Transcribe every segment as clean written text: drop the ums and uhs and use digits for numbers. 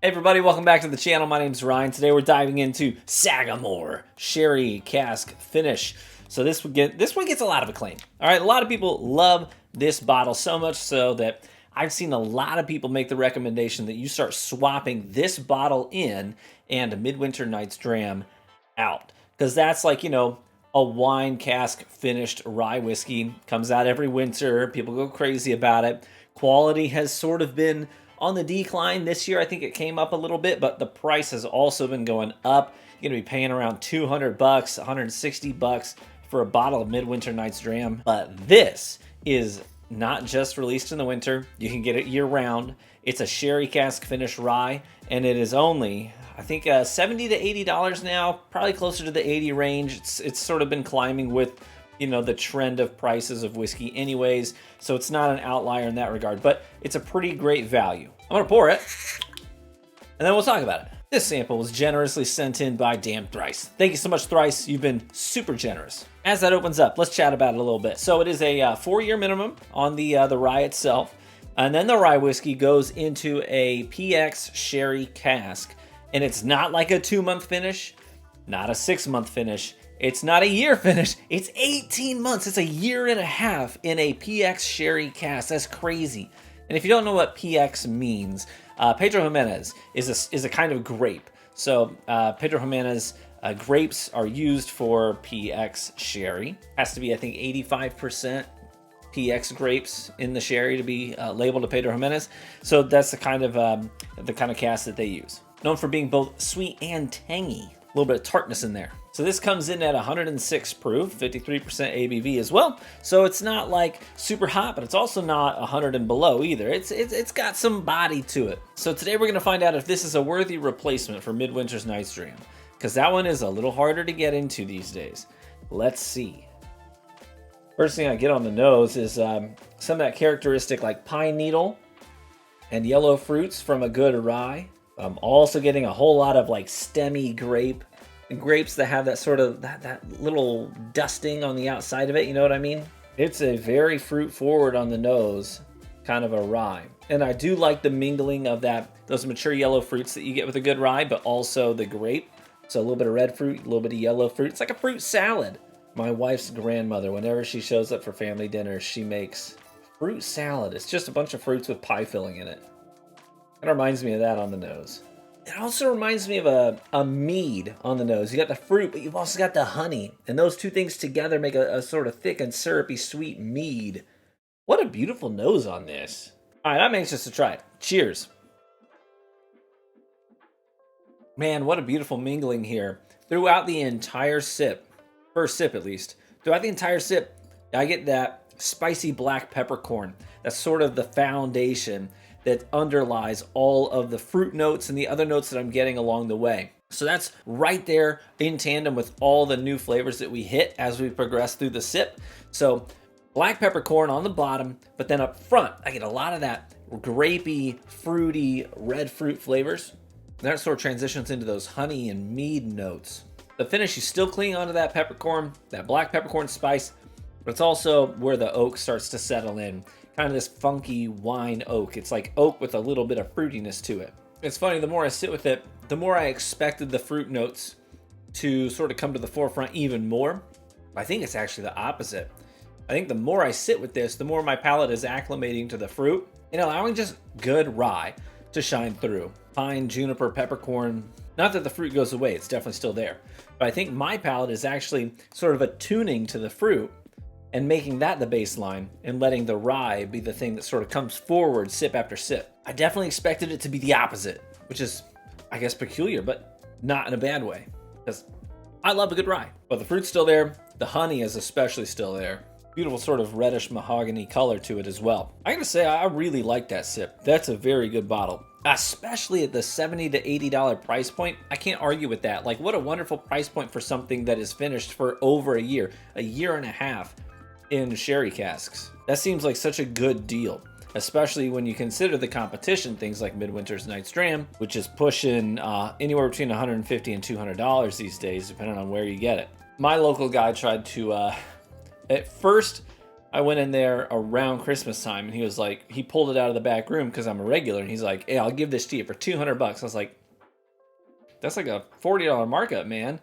Hey everybody, welcome back to the channel. My name's Ryan. Today we're diving into Sagamore Sherry Cask Finish. So this one gets a lot of acclaim. All right, a lot of people love this bottle, so much so that I've seen a lot of people make the recommendation that you start swapping this bottle in and Midwinter Night's Dram out. Because that's like, you know, a wine cask finished rye whiskey. Comes out every winter. People go crazy about it. Quality has sort of been on the decline this year. I think it came up a little bit, but the price has also been going up. You're gonna be paying around $200, $160 for a bottle of Midwinter Night's Dram. But this is not just released in the winter. You can get it year round. It's a sherry cask finish rye, and it is only, I think, $70 to $80 now, probably closer to the 80 range. It's sort of been climbing with, you know, the trend of prices of whiskey anyways, so it's not an outlier in that regard, but it's a pretty great value. I'm gonna pour it, and then we'll talk about it. This sample was generously sent in by Damn Thrice. Thank you so much, Thrice. You've been super generous. As that opens up, let's chat about it a little bit. So it is a 4-year minimum on the rye itself, and then the rye whiskey goes into a PX sherry cask, and it's not like a 2-month finish, not a 6-month finish. It's not a year finish, it's 18 months. It's a year and a half in a PX sherry cask. That's crazy. And if you don't know what PX means, Pedro Jimenez is a kind of grape. So Pedro Jimenez grapes are used for PX sherry. Has to be, I think, 85% PX grapes in the sherry to be labeled a Pedro Jimenez. So that's the kind of cask that they use. Known for being both sweet and tangy. A little bit of tartness in there. So this comes in at 106 proof, 53% ABV as well. So it's not like super hot, but it's also not 100 and below either. It's got some body to it. So today we're gonna find out if this is a worthy replacement for Midwinter's Night's Dram, because that one is a little harder to get into these days. Let's see. First thing I get on the nose is some of that characteristic like pine needle and yellow fruits from a good rye. I'm also getting a whole lot of like stemmy grapes that have that sort of that little dusting on the outside of it, you know what I mean? It's a very fruit forward on the nose kind of a rye. And I do like the mingling of those mature yellow fruits that you get with a good rye, but also the grape. So a little bit of red fruit, a little bit of yellow fruit. It's like a fruit salad. My wife's grandmother, whenever she shows up for family dinner, she makes fruit salad. It's just a bunch of fruits with pie filling in it. It reminds me of that on the nose. It also reminds me of a mead on the nose. You got the fruit, but you've also got the honey. And those two things together make a sort of thick and syrupy sweet mead. What a beautiful nose on this. All right, I'm anxious to try it. Cheers. Man, what a beautiful mingling here. Throughout the entire sip, first sip at least, throughout the entire sip, I get that spicy black peppercorn. That's sort of the foundation that underlies all of the fruit notes and the other notes that I'm getting along the way. So that's right there in tandem with all the new flavors that we hit as we progress through the sip. So black peppercorn on the bottom, but then up front, I get a lot of that grapey, fruity, red fruit flavors. And that sort of transitions into those honey and mead notes. The finish, you still cling onto that peppercorn, that black peppercorn spice, but it's also where the oak starts to settle in. Kind of this funky wine oak. It's like oak with a little bit of fruitiness to it. It's funny, the more I sit with it, the more I expected the fruit notes to sort of come to the forefront even more. I think it's actually the opposite. I think the more I sit with this, the more my palate is acclimating to the fruit and allowing just good rye to shine through. Pine, juniper, peppercorn. Not that the fruit goes away, it's definitely still there. But I think my palate is actually sort of attuning to the fruit and making that the baseline and letting the rye be the thing that sort of comes forward sip after sip. I definitely expected it to be the opposite, which is, I guess, peculiar, but not in a bad way, because I love a good rye. But the fruit's still there. The honey is especially still there. Beautiful sort of reddish mahogany color to it as well. I gotta say, I really like that sip. That's a very good bottle, especially at the $70 to $80 price point. I can't argue with that. Like, what a wonderful price point for something that is finished for over a year and a half in sherry casks. That seems like such a good deal, especially when you consider the competition, things like Midwinter's Night's Dram, which is pushing anywhere between $150 and $200 these days, depending on where you get it. My local guy tried to, at first, I went in there around Christmas time, and he was like, he pulled it out of the back room because I'm a regular, and he's like, hey, I'll give this to you for $200. I was like, that's like a $40 markup, man.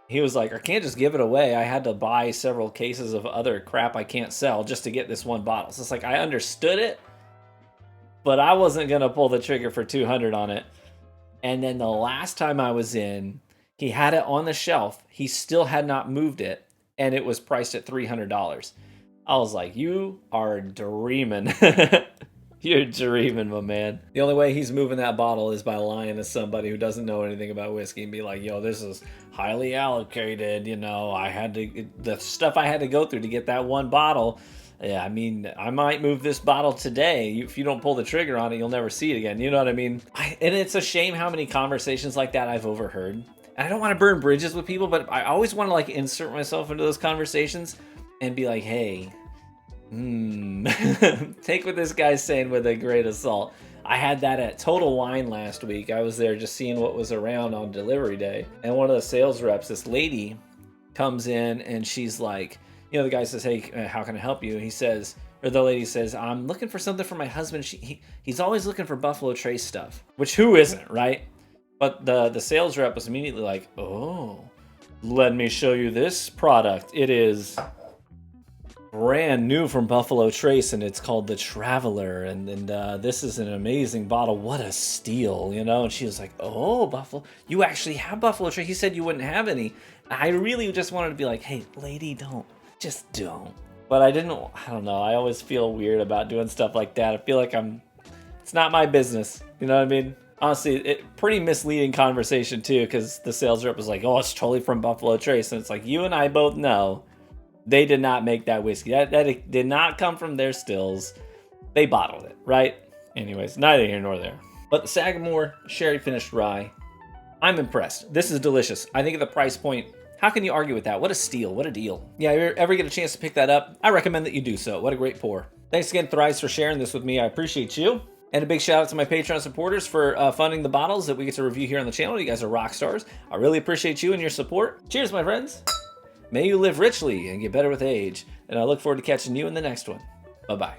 He was like, I can't just give it away. I had to buy several cases of other crap I can't sell just to get this one bottle. So it's like, I understood it, but I wasn't going to pull the trigger for $200 on it. And then the last time I was in, he had it on the shelf. He still had not moved it, and it was priced at $300. I was like, you are dreaming. You're dreaming, my man. The only way he's moving that bottle is by lying to somebody who doesn't know anything about whiskey and be like, yo, this is highly allocated. You know, the stuff I had to go through to get that one bottle. Yeah, I mean, I might move this bottle today. If you don't pull the trigger on it, you'll never see it again. You know what I mean? And it's a shame how many conversations like that I've overheard. And I don't want to burn bridges with people, but I always want to like insert myself into those conversations and be like, hey, take what this guy's saying with a grain of salt. I had that at Total Wine last week. I was there just seeing what was around on delivery day. And one of the sales reps, this lady, comes in and she's like, you know, the guy says, hey, how can I help you? He says, or the lady says, I'm looking for something for my husband. He's always looking for Buffalo Trace stuff, which who isn't, right? But the sales rep was immediately like, oh, let me show you this product. It is brand new from Buffalo Trace, and it's called the Traveler, and this is an amazing bottle. What a steal, you know? And she was like, oh, Buffalo, you actually have Buffalo Trace. He said you wouldn't have any. I really just wanted to be like, hey, lady, just don't. But I don't know. I always feel weird about doing stuff like that. I feel like it's not my business. You know what I mean? Honestly, pretty misleading conversation too, because the sales rep was like, oh, it's totally from Buffalo Trace. And it's like, you and I both know they did not make that whiskey. That did not come from their stills. They bottled it, right? Anyways, neither here nor there. But the Sagamore Sherry Finished Rye, I'm impressed. This is delicious. I think at the price point, how can you argue with that? What a steal. What a deal. Yeah, if you ever get a chance to pick that up, I recommend that you do so. What a great pour. Thanks again, Thrice, for sharing this with me. I appreciate you. And a big shout out to my Patreon supporters for funding the bottles that we get to review here on the channel. You guys are rock stars. I really appreciate you and your support. Cheers, my friends. May you live richly and get better with age. And I look forward to catching you in the next one. Bye-bye.